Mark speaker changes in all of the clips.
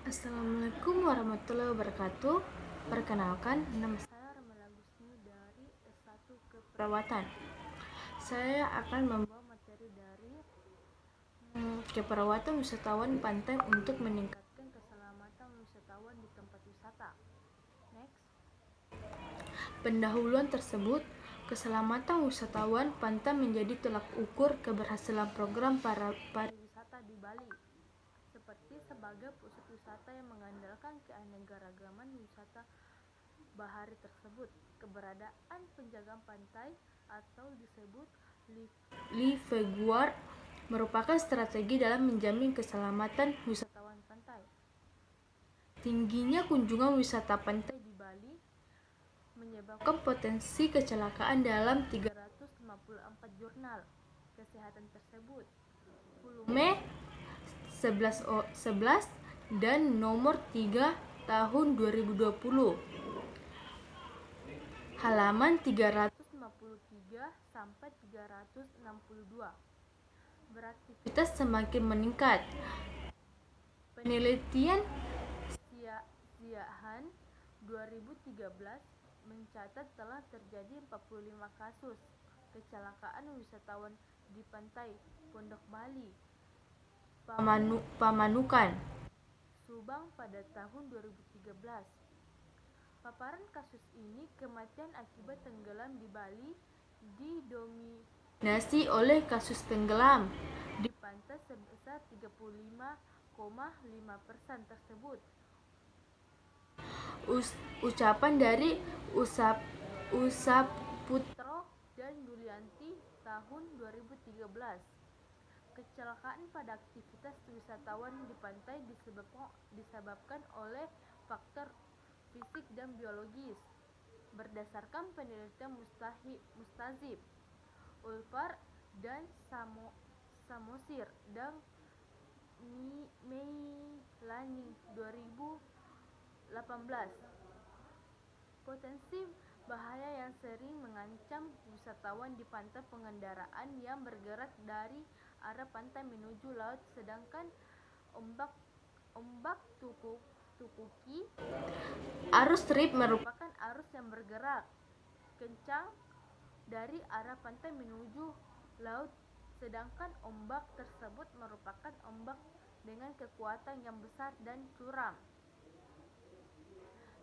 Speaker 1: Assalamualaikum warahmatullahi wabarakatuh. Perkenalkan, nama saya Ramala Gusni dari S1 Keperawatan. Saya akan membawa materi dari keperawatan wisatawan pantai untuk meningkatkan keselamatan wisatawan di tempat wisata. Next. Pendahuluan tersebut, keselamatan wisatawan pantai menjadi tolak ukur keberhasilan program pariwisata di Bali. Seperti sebagai pusat wisata yang mengandalkan keanekaragaman wisata bahari tersebut, keberadaan penjagaan pantai atau disebut lifeguard merupakan strategi dalam menjamin keselamatan wisatawan pantai. Tingginya kunjungan wisata pantai di Bali menyebabkan potensi kecelakaan dalam 354 jurnal kesehatan tersebut. Volume 11 dan nomor 3 tahun 2020. Halaman 353 sampai 362. Beraktivitas semakin meningkat. Penelitian Siahan 2013 mencatat telah terjadi 45 kasus kecelakaan wisatawan di pantai Pondok Bali, Pamanukan, Subang pada tahun 2013. Paparan kasus ini, kematian akibat tenggelam di Bali didominasi oleh kasus tenggelam di pantai sebesar 35,5% tersebut. Ucapan dari Usaputro dan Yulianti tahun 2013. Kecelakaan pada aktivitas wisatawan di pantai disebabkan oleh faktor fisik dan biologis. Berdasarkan penelitian Mustazib, Ulfar dan Samosir dan Meilani 2018, potensi bahaya yang sering mengancam wisatawan di pantai pengendaraan yang bergerak dari arah pantai menuju laut, sedangkan ombak tukuki arus rip merupakan arus yang bergerak kencang dari arah pantai menuju laut, sedangkan ombak tersebut merupakan ombak dengan kekuatan yang besar dan curam.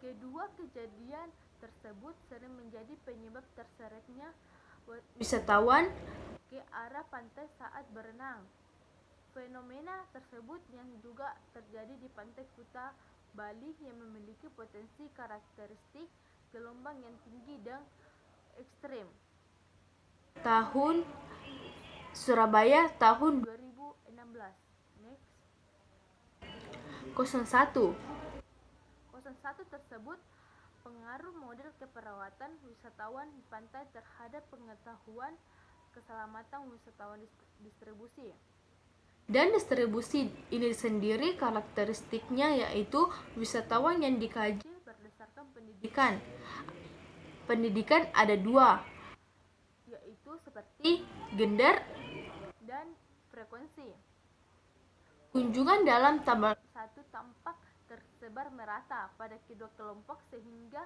Speaker 1: Kedua kejadian tersebut sering menjadi penyebab terseretnya wisatawan ke arah pantai saat berenang. Fenomena tersebut yang juga terjadi di pantai Kuta Bali yang memiliki potensi karakteristik gelombang yang tinggi dan ekstrem. Surabaya tahun 2016. Next. 01 tersebut pengaruh model keperawatan wisatawan di pantai terhadap pengetahuan keselamatan wisatawan distribusi. Dan distribusi ini sendiri karakteristiknya yaitu wisatawan yang dikaji berdasarkan pendidikan. Pendidikan ada dua, yaitu seperti gender dan frekuensi. Kunjungan dalam tabel 1 tampak tersebar merata pada kedua kelompok sehingga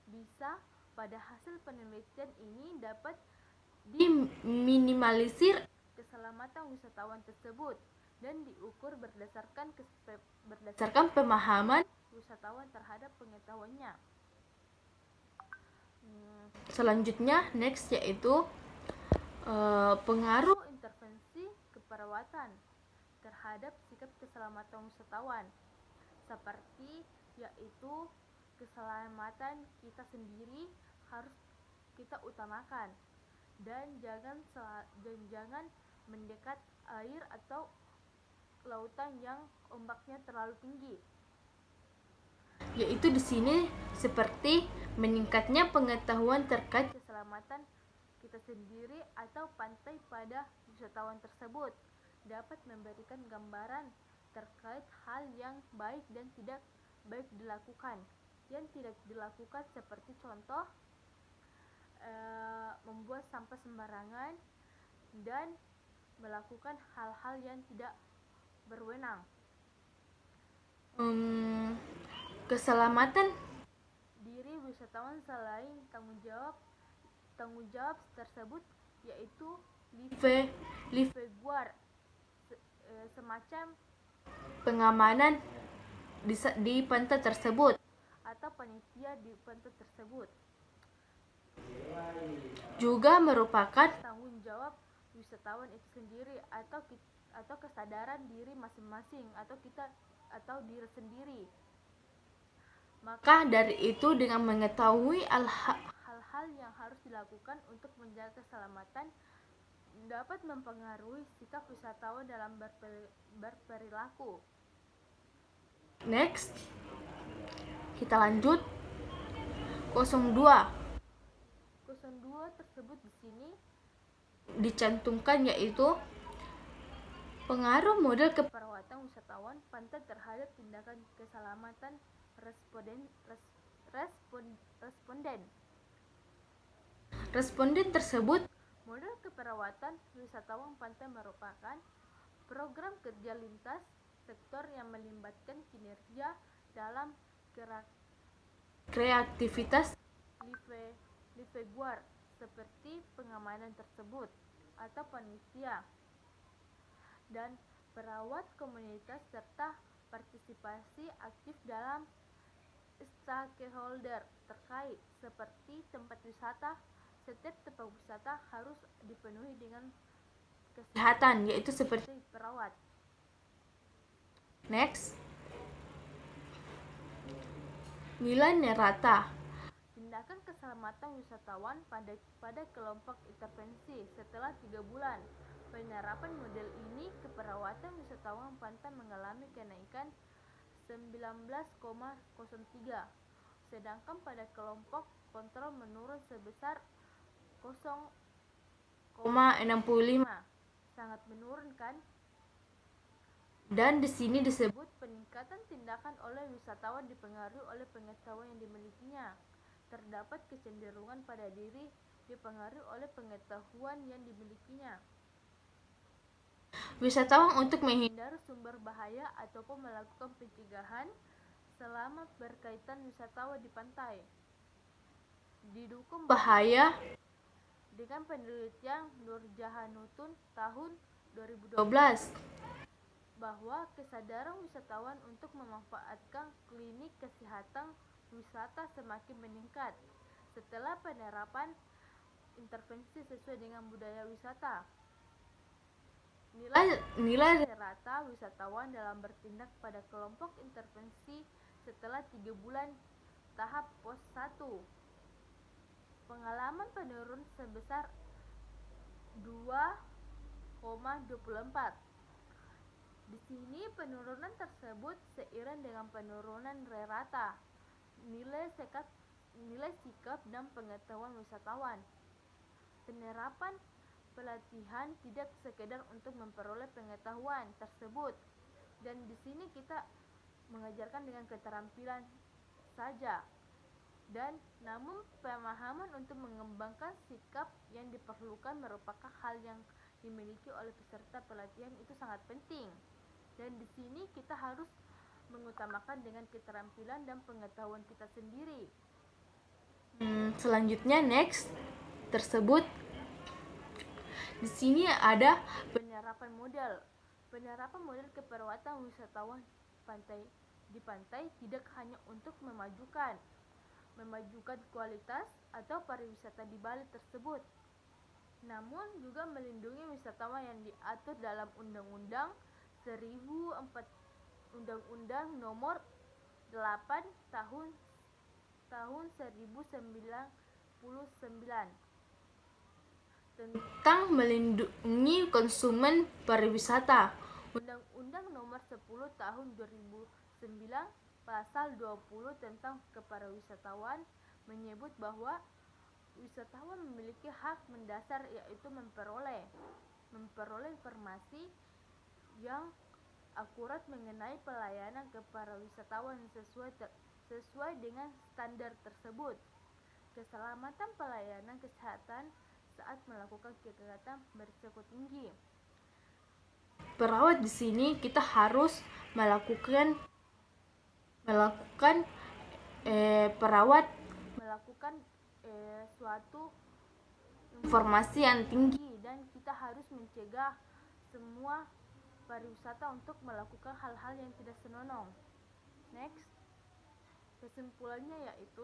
Speaker 1: bisa pada hasil penelitian ini dapat diminimalisir keselamatan wisatawan tersebut dan diukur berdasarkan pemahaman wisatawan terhadap pengetahuannya. Selanjutnya next yaitu pengaruh intervensi keperawatan terhadap sikap keselamatan wisatawan, seperti yaitu keselamatan kita sendiri harus kita utamakan dan jangan mendekat air atau lautan yang ombaknya terlalu tinggi. Yaitu di sini seperti meningkatnya pengetahuan terkait keselamatan kita sendiri atau pantai pada wisatawan tersebut dapat memberikan gambaran terkait hal yang baik dan tidak baik dilakukan. Yang tidak dilakukan seperti contoh membuang sampah sembarangan dan melakukan hal-hal yang tidak berwenang. keselamatan diri wisatawan selain tanggung jawab tersebut yaitu lifeguard, semacam pengamanan di pantai tersebut atau panitia di pantai tersebut, juga merupakan tanggung jawab wisatawan itu sendiri atau kesadaran diri masing-masing atau diri sendiri. Maka dari itu, dengan mengetahui hal-hal yang harus dilakukan untuk menjaga keselamatan dapat mempengaruhi sikap wisatawan dalam berperilaku. Next, kita lanjut. 02 tersebut di sini dicantumkan, yaitu pengaruh model keperawatan wisatawan pantai terhadap tindakan keselamatan responden tersebut. Model keperawatan wisatawan pantai merupakan program kerja lintas sektor yang melibatkan kinerja dalam kreativitas lifeguard seperti pengamanan tersebut atau panitia dan perawat komunitas serta partisipasi aktif dalam stakeholder terkait seperti tempat wisata. Setiap tempat wisata harus dipenuhi dengan kesehatan, yaitu seperti perawat. Next, nilai Nerata. Tindakan keselamatan wisatawan pada kelompok intervensi. Setelah 3 bulan penerapan model ini, keperawatan wisatawan pantai mengalami kenaikan 19,03, sedangkan pada kelompok kontrol menurun sebesar 0,65. Sangat menurun, kan? Dan di sini disebut peningkatan tindakan oleh wisatawan dipengaruhi oleh pengetahuan yang dimilikinya. Terdapat kecenderungan pada diri dipengaruhi oleh pengetahuan yang dimilikinya. Wisatawan untuk menghindari sumber bahaya ataupun melakukan pencegahan selama berkaitan wisatawan di pantai. Didukung bahaya dengan penelitian Nurjahanutun tahun 2012 bahwa kesadaran wisatawan untuk memanfaatkan klinik kesehatan wisata semakin meningkat setelah penerapan intervensi sesuai dengan budaya wisata. Nilai rata wisatawan dalam bertindak pada kelompok intervensi setelah 3 bulan tahap pos 1. Pengalaman penurun sebesar 2,24. Di sini penurunan tersebut seiring dengan penurunan rata nilai sikap dan pengetahuan wisatawan. Penerapan pelatihan tidak sekedar untuk memperoleh pengetahuan tersebut, dan di sini kita mengajarkan dengan keterampilan saja, dan namun pemahaman untuk mengembangkan sikap yang diperlukan merupakan hal yang dimiliki oleh peserta pelatihan itu sangat penting. Dan di sini kita harus mengutamakan dengan keterampilan dan pengetahuan kita sendiri. Selanjutnya next tersebut di sini ada penerapan model. Penerapan model keperawatan wisatawan di pantai tidak hanya untuk memajukan kualitas atau pariwisata di Bali tersebut, namun juga melindungi wisatawan yang diatur dalam Undang-Undang Nomor 8 Tahun 1999 tentang melindungi konsumen pariwisata. Undang-Undang Nomor 10 Tahun 2009 Pasal 20 tentang kepariwisataan menyebut bahwa wisatawan memiliki hak mendasar, yaitu memperoleh informasi yang akurat mengenai pelayanan kepariwisataan sesuai dengan standar tersebut. Keselamatan pelayanan kesehatan saat melakukan kegiatan berisiko tinggi. Perawat di sini kita harus melakukan perawat melakukan suatu informasi yang tinggi, dan kita harus mencegah semua pariwisata untuk melakukan hal-hal yang tidak senonoh. Next, kesimpulannya yaitu